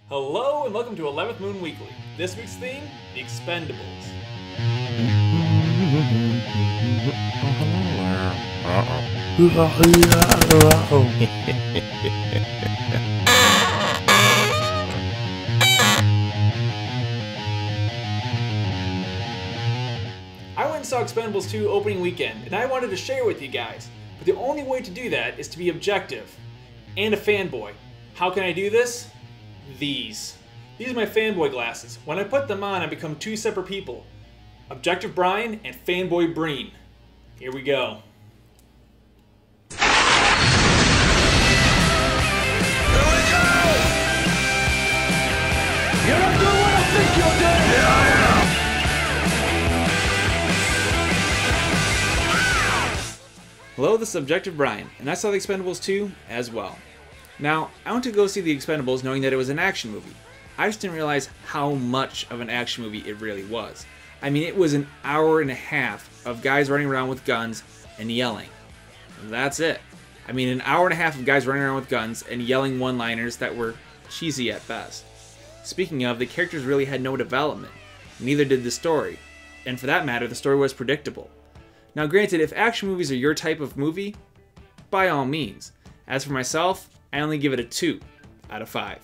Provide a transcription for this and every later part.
Hello and welcome to 11th Moon Weekly. This week's theme, the Expendables. I went and saw Expendables 2 opening weekend, and I wanted to share with you guys. But the only way to do that is to be objective and a fanboy. How can I do this? These are my fanboy glasses. When I put them on, I become two separate people. Objective Brian and fanboy Breen. Here we go. Here we go! You're not doing what I think you're doing! Yeah, I am! Hello, this is Objective Brian, and I saw the Expendables 2 as well. Now, I went to go see the Expendables knowing that it was an action movie. I just didn't realize how much of an action movie it really was. I mean, it was an hour and a half of guys running around with guns and yelling. That's it. I mean, an hour and a half of guys running around with guns and yelling one-liners that were cheesy at best. Speaking of, the characters really had no development. Neither did the story. And for that matter, the story was predictable. Now granted, if action movies are your type of movie, by all means. As for myself, I only give it a 2 out of 5.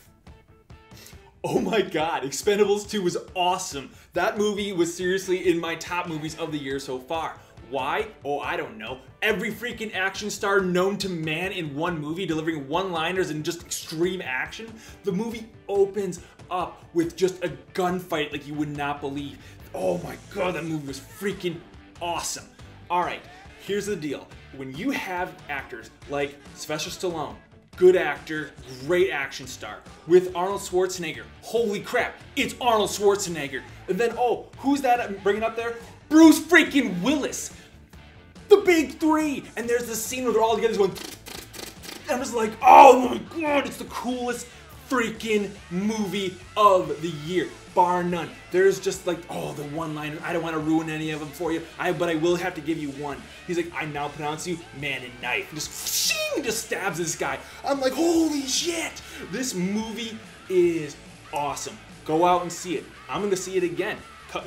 Oh my god, Expendables 2 was awesome. That movie was seriously in my top movies of the year so far. Why? Oh, I don't know. Every freaking action star known to man in one movie, delivering one-liners and just extreme action. The movie opens up with just a gunfight like you would not believe. Oh my god, that movie was freaking awesome. Alright, here's the deal. When you have actors like Sylvester Stallone, good actor, great action star, with Arnold Schwarzenegger, holy crap, it's Arnold Schwarzenegger. And then, oh, who's that I'm bringing up there? Bruce freaking Willis. The big three. And there's this scene where they're all together going, and I'm just like, oh my god, it's the coolest freaking movie of the year, bar none. There's just like, oh, the one-liner. I don't want to ruin any of them for you, but I will have to give you one. He's like, I now pronounce you man and knife. And just stabs this guy. I'm like, holy shit! This movie is awesome. Go out and see it. I'm gonna see it again.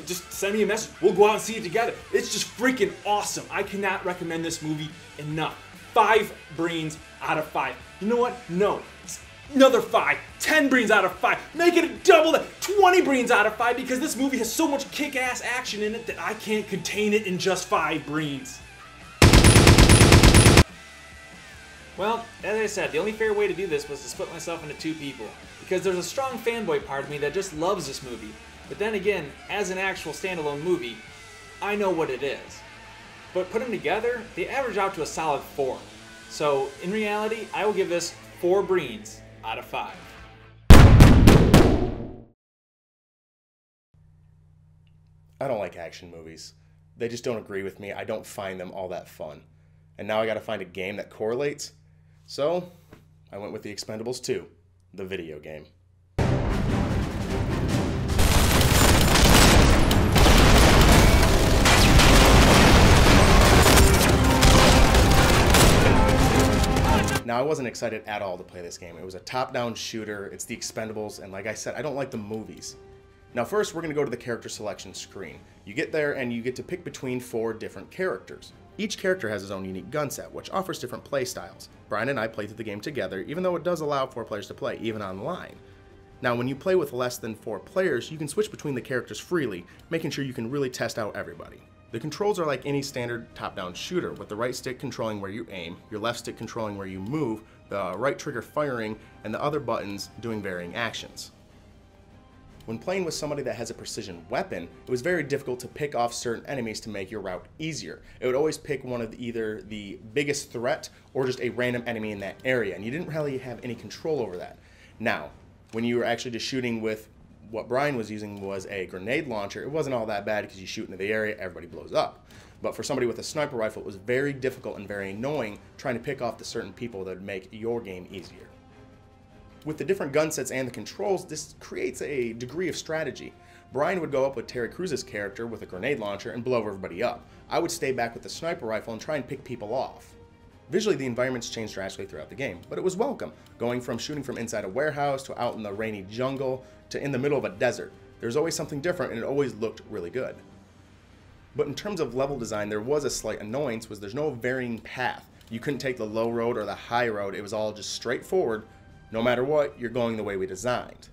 Just send me a message. We'll go out and see it together. It's just freaking awesome. I cannot recommend this movie enough. 5 brains out of 5. You know what? No. Another 5, 10 brains out of 5, make it a double that, 20 brains out of 5, because this movie has so much kick-ass action in it that I can't contain it in just 5 brains. Well, as I said, the only fair way to do this was to split myself into 2 people, because there's a strong fanboy part of me that just loves this movie, but then again, as an actual standalone movie, I know what it is. But put them together, they average out to a solid 4. So, in reality, I will give this 4 brains out of 5. I don't like action movies. They just don't agree with me. I don't find them all that fun. And now I gotta find a game that correlates. So, I went with the Expendables 2, the video game. Now, I wasn't excited at all to play this game. It was a top-down shooter, it's the Expendables, and like I said, I don't like the movies. Now first, we're going to go to the character selection screen. You get there and you get to pick between 4 different characters. Each character has his own unique gun set, which offers different play styles. Brian and I played through the game together, even though it does allow 4 players to play, even online. Now, when you play with less than 4 players, you can switch between the characters freely, making sure you can really test out everybody. The controls are like any standard top-down shooter, with the right stick controlling where you aim, your left stick controlling where you move, the right trigger firing, and the other buttons doing varying actions. When playing with somebody that has a precision weapon, it was very difficult to pick off certain enemies to make your route easier. It would always pick one of either the biggest threat or just a random enemy in that area, and you didn't really have any control over that. Now, when you were actually just shooting with what Brian was using was a grenade launcher, it wasn't all that bad because you shoot into the area, everybody blows up. But for somebody with a sniper rifle, it was very difficult and very annoying trying to pick off the certain people that would make your game easier. With the different gun sets and the controls, this creates a degree of strategy. Brian would go up with Terry Cruz's character with a grenade launcher and blow everybody up. I would stay back with the sniper rifle and try and pick people off. Visually, the environments changed drastically throughout the game, but it was welcome, going from shooting from inside a warehouse to out in the rainy jungle to in the middle of a desert. There's always something different, and it always looked really good. But in terms of level design, there was a slight annoyance, was there's no varying path. You couldn't take the low road or the high road, it was all just straightforward. No matter what, you're going the way we designed.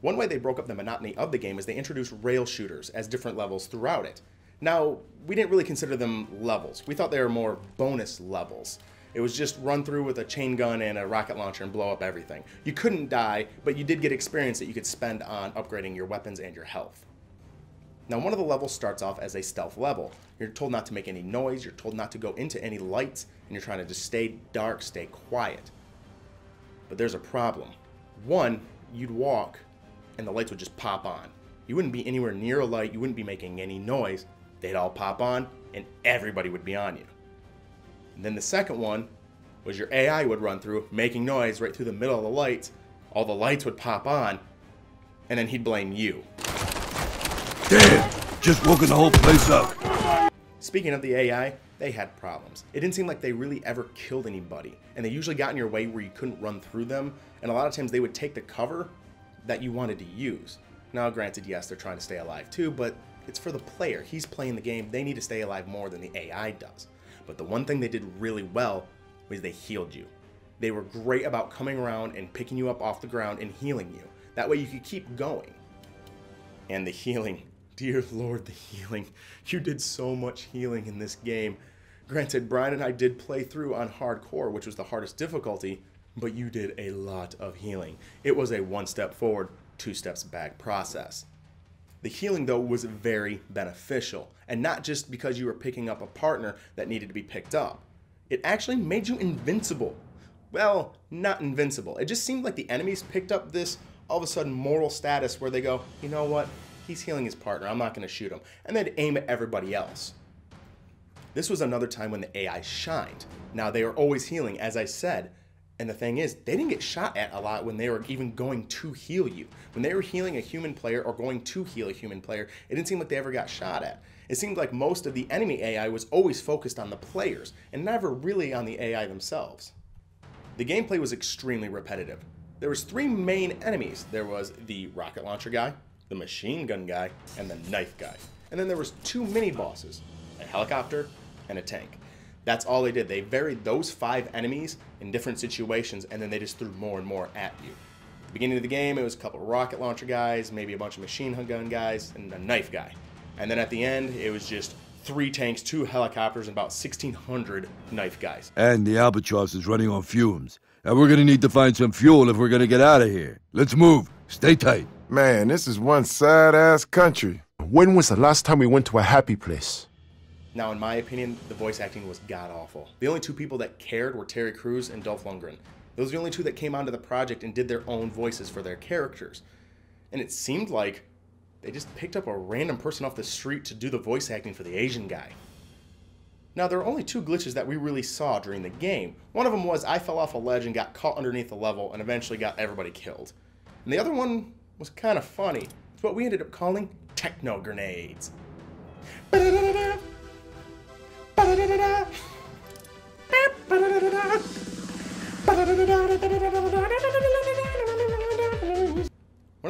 One way they broke up the monotony of the game is they introduced rail shooters as different levels throughout it. Now, we didn't really consider them levels. We thought they were more bonus levels. It was just run through with a chain gun and a rocket launcher and blow up everything. You couldn't die, but you did get experience that you could spend on upgrading your weapons and your health. Now, one of the levels starts off as a stealth level. You're told not to make any noise, you're told not to go into any lights, and you're trying to just stay dark, stay quiet. But there's a problem. One, you'd walk, and the lights would just pop on. You wouldn't be anywhere near a light, you wouldn't be making any noise. They'd all pop on, and everybody would be on you. And then the second one was your AI would run through, making noise right through the middle of the lights. All the lights would pop on, and then he'd blame you. Damn! Just woken the whole place up. Speaking of the AI, they had problems. It didn't seem like they really ever killed anybody, and they usually got in your way where you couldn't run through them, and a lot of times they would take the cover that you wanted to use. Now, granted, yes, they're trying to stay alive too, but it's for the player. He's playing the game. They need to stay alive more than the AI does. But the one thing they did really well was they healed you. They were great about coming around and picking you up off the ground and healing you. That way you could keep going. And the healing. Dear Lord, the healing. You did so much healing in this game. Granted, Brian and I did play through on hardcore, which was the hardest difficulty, but you did a lot of healing. It was a 1 step forward, 2 steps back process. The healing, though, was very beneficial, and not just because you were picking up a partner that needed to be picked up. It actually made you invincible. Well, not invincible. It just seemed like the enemies picked up this, all of a sudden, moral status where they go, you know what? He's healing his partner, I'm not going to shoot him. And they'd aim at everybody else. This was another time when the AI shined. Now, they were always healing, as I said. And the thing is, they didn't get shot at a lot when they were even going to heal you. When they were healing a human player or going to heal a human player, it didn't seem like they ever got shot at. It seemed like most of the enemy AI was always focused on the players and never really on the AI themselves. The gameplay was extremely repetitive. There was 3 main enemies. There was the rocket launcher guy, the machine gun guy, and the knife guy. And then there was 2 mini bosses, a helicopter and a tank. That's all they did. They varied those 5 enemies in different situations, and then they just threw more and more at you. At the beginning of the game, it was a couple of rocket launcher guys, maybe a bunch of machine gun guys, and a knife guy. And then at the end, it was just 3 tanks, 2 helicopters, and about 1,600 knife guys. And the Albatross is running on fumes. And we're gonna need to find some fuel if we're gonna get out of here. Let's move. Stay tight. Man, this is one sad-ass country. When was the last time we went to a happy place? Now, in my opinion, the voice acting was god-awful. The only 2 people that cared were Terry Crews and Dolph Lundgren. Those are the only 2 that came onto the project and did their own voices for their characters. And it seemed like they just picked up a random person off the street to do the voice acting for the Asian guy. Now, there are only 2 glitches that we really saw during the game. One of them was I fell off a ledge and got caught underneath the level and eventually got everybody killed. And the other one was kind of funny. It's what we ended up calling techno grenades. One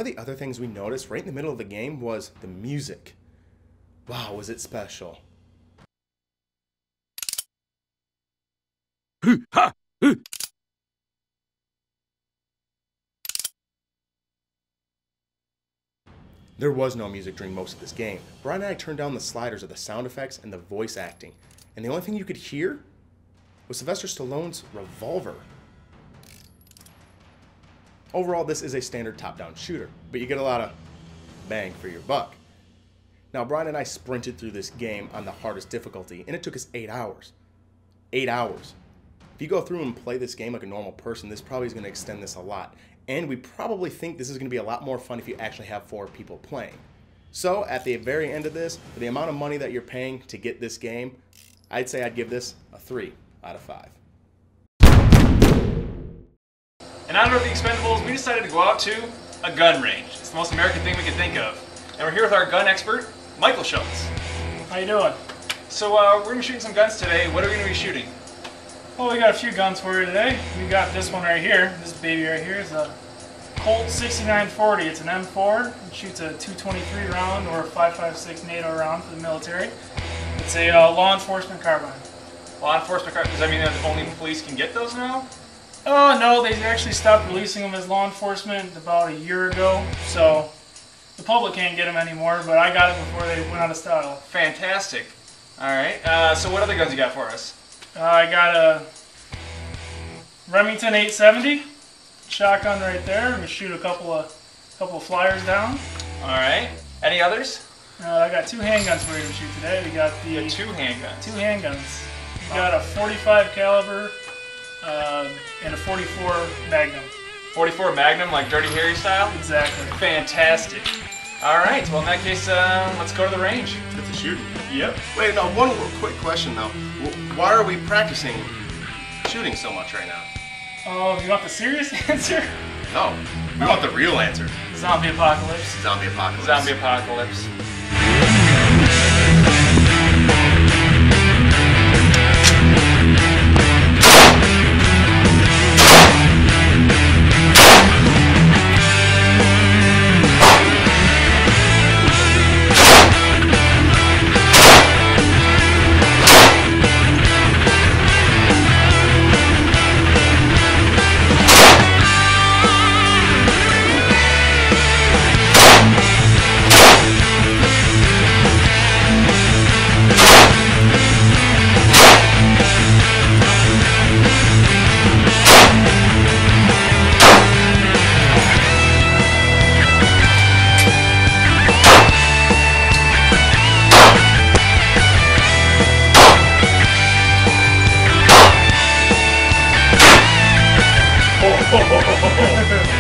of the other things we noticed right in the middle of the game was the music. Wow, was it special. There was no music during most of this game. Brian and I turned down the sliders of the sound effects and the voice acting, and the only thing you could hear was Sylvester Stallone's revolver. Overall, this is a standard top-down shooter, but you get a lot of bang for your buck. Now, Brian and I sprinted through this game on the hardest difficulty, and it took us 8 hours. 8 hours. If you go through and play this game like a normal person, this probably is going to extend this a lot. And we probably think this is going to be a lot more fun if you actually have 4 people playing. So, at the very end of this, for the amount of money that you're paying to get this game, I'd say I'd give this a 3 out of 5. In honor of the Expendables, we decided to go out to a gun range. It's the most American thing we could think of. And we're here with our gun expert, Michael Schultz. How you doing? So we're going to be shooting some guns today. What are we going to be shooting? Well, we got a few guns for you today. We got this one right here. This baby right here is a Colt 6940. It's an M4. It shoots a 223 round or a 5.56 NATO round for the military. It's a law enforcement carbine. Law enforcement carbine? Does that mean that only police can get those now? Oh no, they actually stopped releasing them as law enforcement about a year ago. So the public can't get them anymore, but I got it before they went out of style. Fantastic. All right. So what other guns you got for us? I got a Remington 870 shotgun right there. I'm gonna shoot a couple of flyers down. All right. Any others? I got 2 handguns for you to shoot today. We got the 2 handguns. 2 handguns. We got a 45 caliber and a 44 Magnum. 44 Magnum, like Dirty Harry style? Exactly. Fantastic. All right. Well, in that case, let's go to the range. Get to shooting. Yep. Wait, no, one quick question though. Why are we practicing shooting so much right now? Oh, you want the serious answer? No, we want the real answer. Zombie apocalypse. Zombie apocalypse. Zombie apocalypse.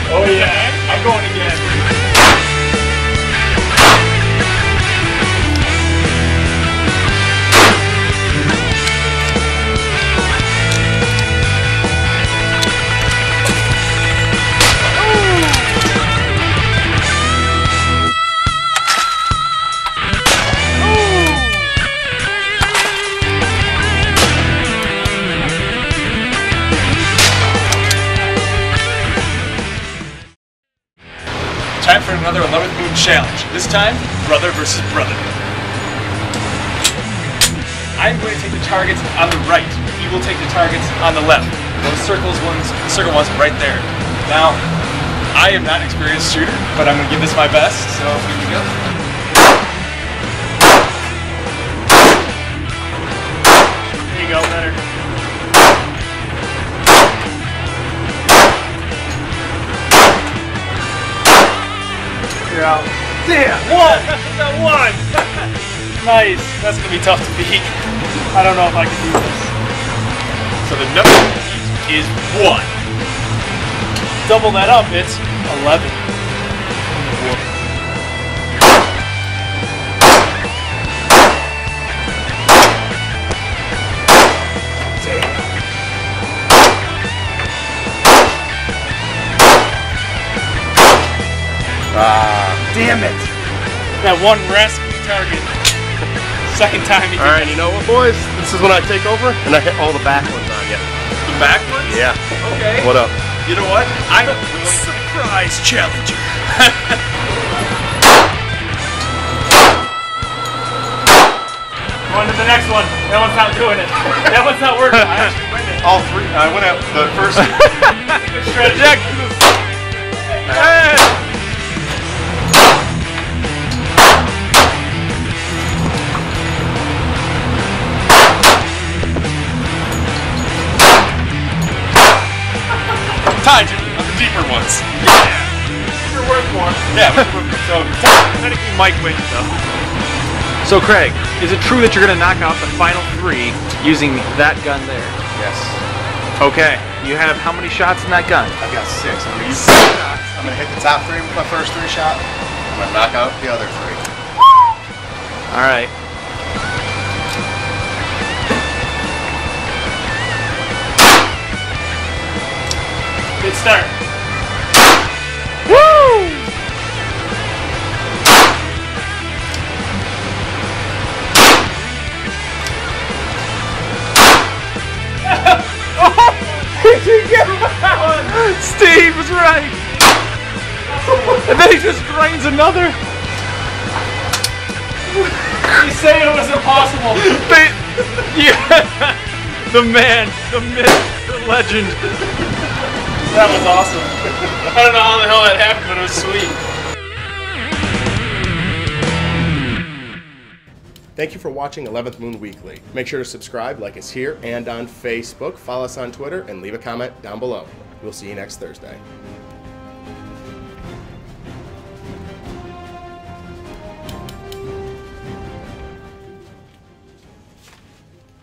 Oh yeah, I'm going again. Time for another 11th Moon challenge. This time, brother versus brother. I'm going to take the targets on the right. He will take the targets on the left. Those circle ones right there. Now, I am not an experienced shooter, but I'm going to give this my best, so here we go. There you go, better. You're out. Damn! One! Got one! Nice. That's gonna be tough to beat. I don't know if I can do this. So the number is 1. Double that up, it's 11. Damn it! That one rescue target. Second time he did. Alright, you know what, boys? This is when I take over and I hit all the back ones on you. The back ones? Yeah. Okay. What up? You know what? I'm a surprise challenger. On to the next one. That one's not doing it. That one's not working. I actually win it. All 3. I went out the first. Good strategy. Hey! Tied you on the deeper ones. You're worth more. Yeah, so Technically, Mike wins though. So Craig, is it true that you're going to knock out the final 3 using that gun there? Yes. Okay. You have how many shots in that gun? I've got 6. I'm gonna use 6 shots. I'm gonna hit the top 3 with my first 3 shot. I'm gonna knock out the other 3. All right. Good start. Woo! And then he just drains another. You say it was impossible. Yeah. The man, the myth, the legend. That was awesome. I don't know how the hell that happened, but it was sweet. Thank you for watching 11th Moon Weekly. Make sure to subscribe, like us here and on Facebook, follow us on Twitter, and leave a comment down below. We'll see you next Thursday.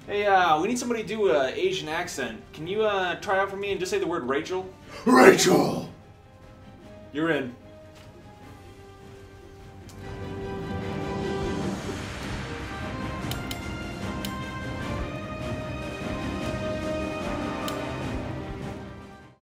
Hey, we need somebody to do an Asian accent. Can you try out for me and just say the word Rachel? Rachel! You're in.